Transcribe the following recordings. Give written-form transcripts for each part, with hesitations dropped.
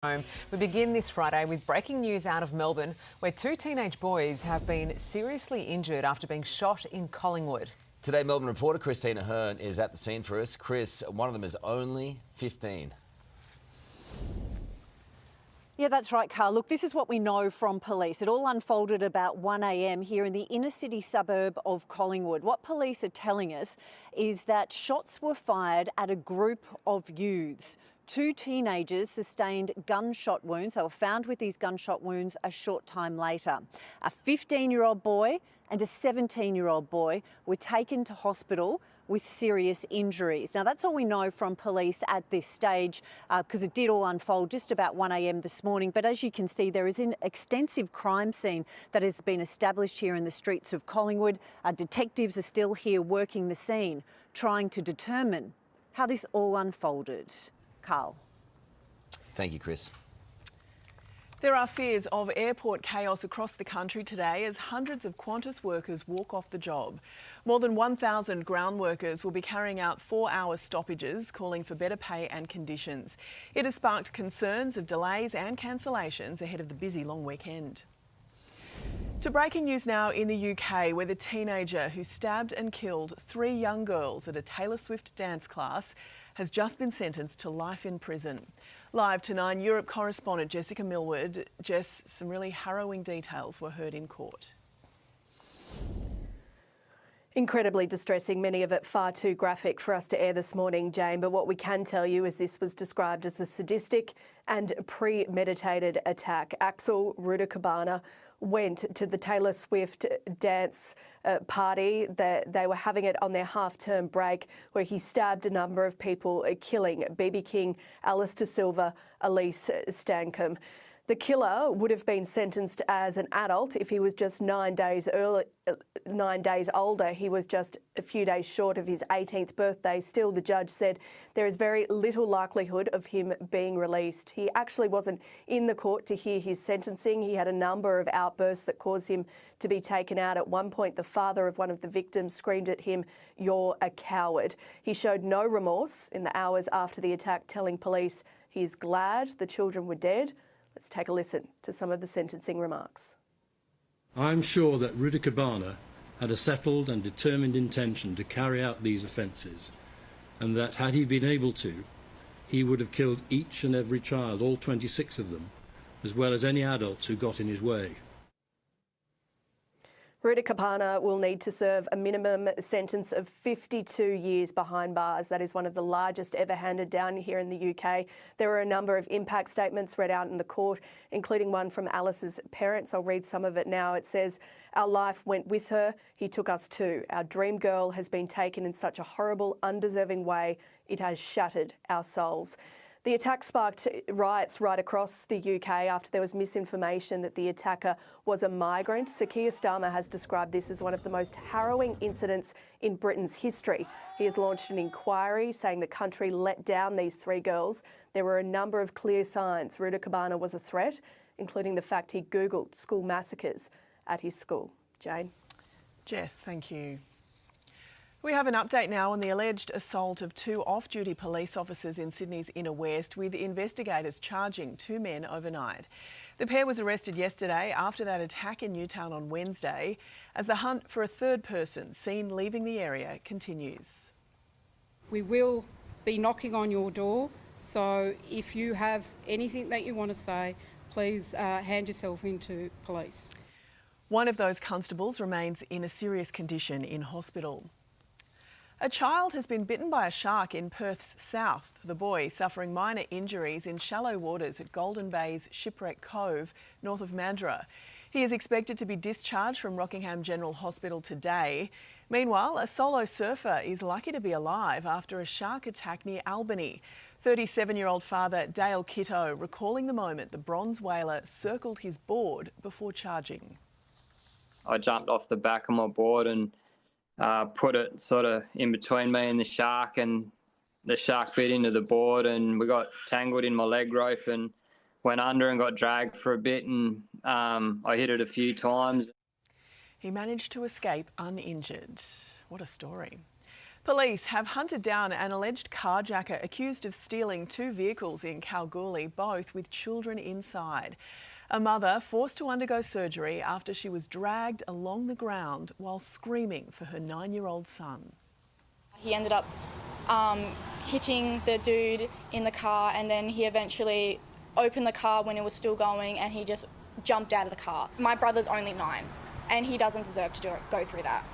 Home. We begin this Friday with breaking news out of Melbourne, where two teenage boys have been seriously injured after being shot in Collingwood. Today, Melbourne reporter Christina Hearn is at the scene for us. Chris, one of them is only 15. Yeah, that's right, Carl. Look, this is what we know from police. It all unfolded about 1 a.m. here in the inner city suburb of Collingwood. What police are telling us is that shots were fired at a group of youths. Two teenagers sustained gunshot wounds. They were found with these gunshot wounds a short time later. A 15-year-old boy and a 17-year-old boy were taken to hospital with serious injuries. Now, that's all we know from police at this stage because it did all unfold just about 1 a.m. this morning. But as you can see, there is an extensive crime scene that has been established here in the streets of Collingwood. Detectives are still here working the scene, trying to determine how this all unfolded. Carl. Thank you, Chris. There are fears of airport chaos across the country today as hundreds of Qantas workers walk off the job. More than 1,000 ground workers will be carrying out 4-hour stoppages, calling for better pay and conditions. It has sparked concerns of delays and cancellations ahead of the busy long weekend. To breaking news now in the UK, where the teenager who stabbed and killed 3 young girls at a Taylor Swift dance class has just been sentenced to life in prison. Live to 9 Europe correspondent Jessica Millward. Jess, some really harrowing details were heard in court. Incredibly distressing, many of it far too graphic for us to air this morning, Jane, but what we can tell you is this was described as a sadistic and premeditated attack. Axel Rudakabana went to the Taylor Swift dance party. They were having it on their half-term break where he stabbed a number of people, killing BB King, Alistair Silva, Elise Stankham. The killer would have been sentenced as an adult if he was just 9 days older. He was just a few days short of his 18th birthday. Still, the judge said there is very little likelihood of him being released. He actually wasn't in the court to hear his sentencing. He had a number of outbursts that caused him to be taken out. At one point, the father of one of the victims screamed at him, "You're a coward." He showed no remorse in the hours after the attack, telling police he is glad the children were dead. Let's take a listen to some of the sentencing remarks. I'm sure that Rudakabana had a settled and determined intention to carry out these offences, and that had he been able to, he would have killed each and every child, all 26 of them, as well as any adults who got in his way. Rudakabana will need to serve a minimum sentence of 52 years behind bars. That is one of the largest ever handed down here in the UK. There were a number of impact statements read out in the court, including one from Alice's parents. I'll read some of it now. It says, "Our life went with her. He took us too. Our dream girl has been taken in such a horrible, undeserving way. It has shattered our souls." The attack sparked riots right across the UK after there was misinformation that the attacker was a migrant. Sir Keir Starmer has described this as one of the most harrowing incidents in Britain's history. He has launched an inquiry saying the country let down these 3 girls. There were a number of clear signs Rudakabana was a threat, including the fact he Googled school massacres at his school. Jane? Jess, thank you. We have an update now on the alleged assault of 2 off-duty police officers in Sydney's Inner West, with investigators charging 2 men overnight. The pair was arrested yesterday after that attack in Newtown on Wednesday, as the hunt for a third person seen leaving the area continues. We will be knocking on your door, so if you have anything that you want to say, please hand yourself into police. One of those constables remains in a serious condition in hospital. A child has been bitten by a shark in Perth's south. The boy suffering minor injuries in shallow waters at Golden Bay's Shipwreck Cove, north of Mandurah. He is expected to be discharged from Rockingham General Hospital today. Meanwhile, a solo surfer is lucky to be alive after a shark attack near Albany. 37-year-old father Dale Kitto recalling the moment the bronze whaler circled his board before charging. I jumped off the back of my board and put it sort of in between me and the shark, and the shark bit into the board and we got tangled in my leg rope and went under and got dragged for a bit, and I hit it a few times. He managed to escape uninjured. What a story. Police have hunted down an alleged carjacker accused of stealing 2 vehicles in Kalgoorlie, both with children inside. A mother forced to undergo surgery after she was dragged along the ground while screaming for her 9-year-old son. He ended up hitting the dude in the car, and then he eventually opened the car when it was still going and he just jumped out of the car. My brother's only 9 and he doesn't deserve to go through that.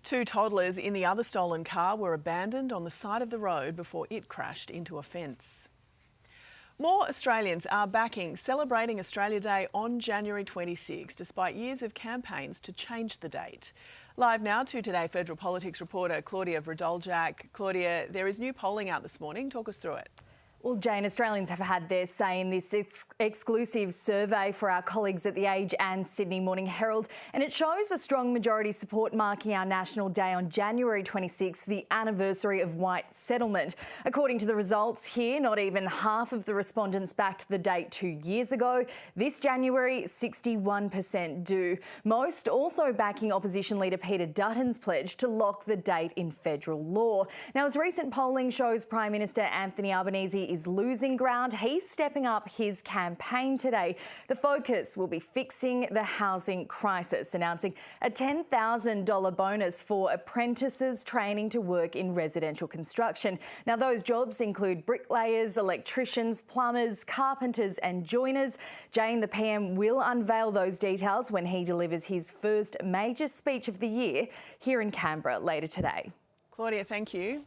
2 toddlers in the other stolen car were abandoned on the side of the road before it crashed into a fence. More Australians are backing celebrating Australia Day on January 26, despite years of campaigns to change the date. Live now to Today Federal Politics reporter Claudia Vrdoljak. Claudia, there is new polling out this morning. Talk us through it. Well, Jane, Australians have had their say in this exclusive survey for our colleagues at The Age and Sydney Morning Herald, and it shows a strong majority support marking our National Day on January 26, the anniversary of white settlement. According to the results here, not even half of the respondents backed the date 2 years ago. This January, 61% do. Most also backing opposition leader Peter Dutton's pledge to lock the date in federal law. Now, as recent polling shows, Prime Minister Anthony Albanese is losing ground. He's stepping up his campaign today. The focus will be fixing the housing crisis, announcing a $10,000 bonus for apprentices training to work in residential construction. Now, those jobs include bricklayers, electricians, plumbers, carpenters and joiners. Jane, the PM, will unveil those details when he delivers his first major speech of the year here in Canberra later today. Claudia, thank you.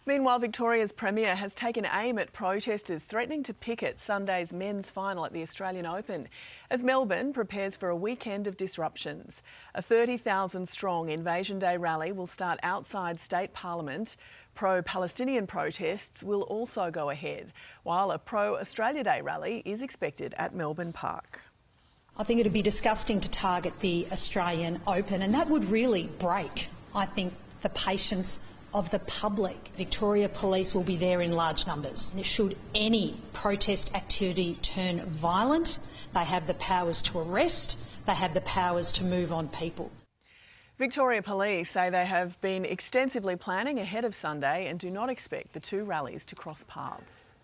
Meanwhile, Victoria's Premier has taken aim at protesters threatening to picket Sunday's men's final at the Australian Open, as Melbourne prepares for a weekend of disruptions. A 30,000-strong Invasion Day rally will start outside State Parliament. Pro-Palestinian protests will also go ahead, while a pro-Australia Day rally is expected at Melbourne Park. I think it would be disgusting to target the Australian Open, and that would really break, I think, the patience of the public. Victoria Police will be there in large numbers. Should any protest activity turn violent, they have the powers to arrest, they have the powers to move on people. Victoria Police say they have been extensively planning ahead of Sunday and do not expect the 2 rallies to cross paths.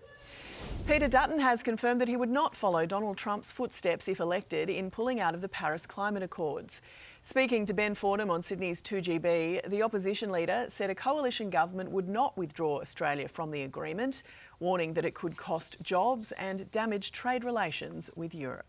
Peter Dutton has confirmed that he would not follow Donald Trump's footsteps if elected in pulling out of the Paris Climate Accords. Speaking to Ben Fordham on Sydney's 2GB, the opposition leader said a coalition government would not withdraw Australia from the agreement, warning that it could cost jobs and damage trade relations with Europe.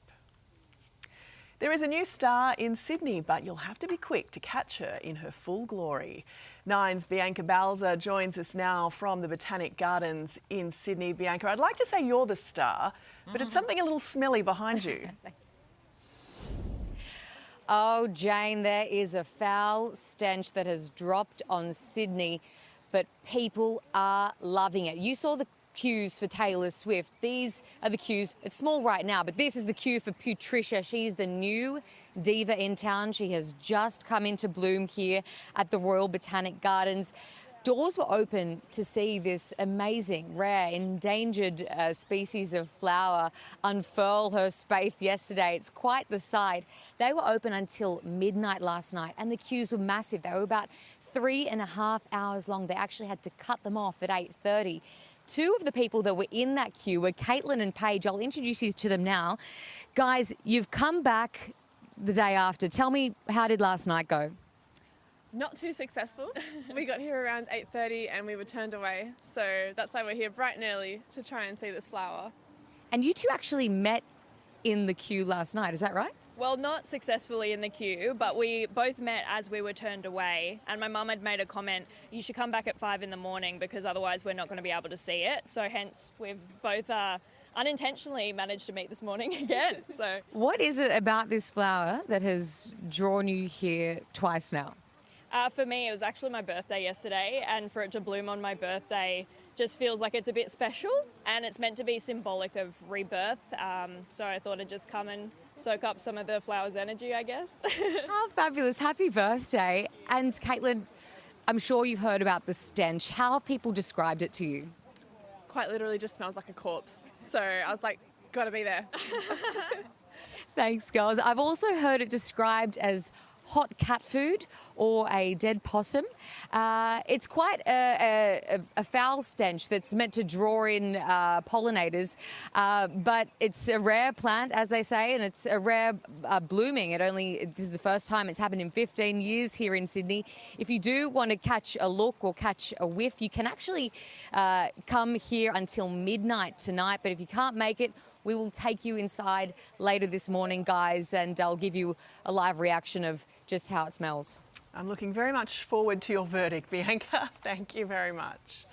There is a new star in Sydney, but you'll have to be quick to catch her in her full glory. Nine's Bianca Balza joins us now from the Botanic Gardens in Sydney. Bianca, I'd like to say you're the star, but it's something a little smelly behind you. Oh, Jane, there is a foul stench that has dropped on Sydney, but people are loving it. You saw the queues for Taylor Swift. These are the queues. It's small right now, but this is the queue for Putricia. She's the new diva in town. She has just come into bloom here at the Royal Botanic Gardens. Doors were open to see this amazing, rare, endangered species of flower unfurl her spathe yesterday. It's quite the sight. They were open until midnight last night, and the queues were massive. They were about 3.5 hours long. They actually had to cut them off at 8:30. 2 of the people that were in that queue were Caitlin and Paige. I'll introduce you to them now. Guys, you've come back the day after. Tell me, how did last night go? Not too successful. We got here around 8:30 and we were turned away. So that's why we're here bright and early to try and see this flower. And you 2 actually met in the queue last night, is that right? Well, not successfully in the queue, but we both met as we were turned away. And my mum had made a comment, you should come back at 5 in the morning because otherwise we're not going to be able to see it. So hence we've both unintentionally managed to meet this morning again. So what is it about this flower that has drawn you here twice now? For me, it was actually my birthday yesterday, and for it to bloom on my birthday just feels like it's a bit special, and it's meant to be symbolic of rebirth. So I thought I'd just come and soak up some of the flower's energy, I guess. How fabulous. Happy birthday. And Caitlin, I'm sure you've heard about the stench. How have people described it to you? Quite literally just smells like a corpse. So I was like, gotta be there. Thanks, girls. I've also heard it described as hot cat food or a dead possum. It's quite a foul stench that's meant to draw in pollinators, but it's a rare plant, as they say, and it's a rare blooming. This is the first time it's happened in 15 years here in Sydney. If you do want to catch a look or catch a whiff, you can actually come here until midnight tonight, but if you can't make it, we will take you inside later this morning, guys, and I'll give you a live reaction of just how it smells. I'm looking very much forward to your verdict, Bianca. Thank you very much.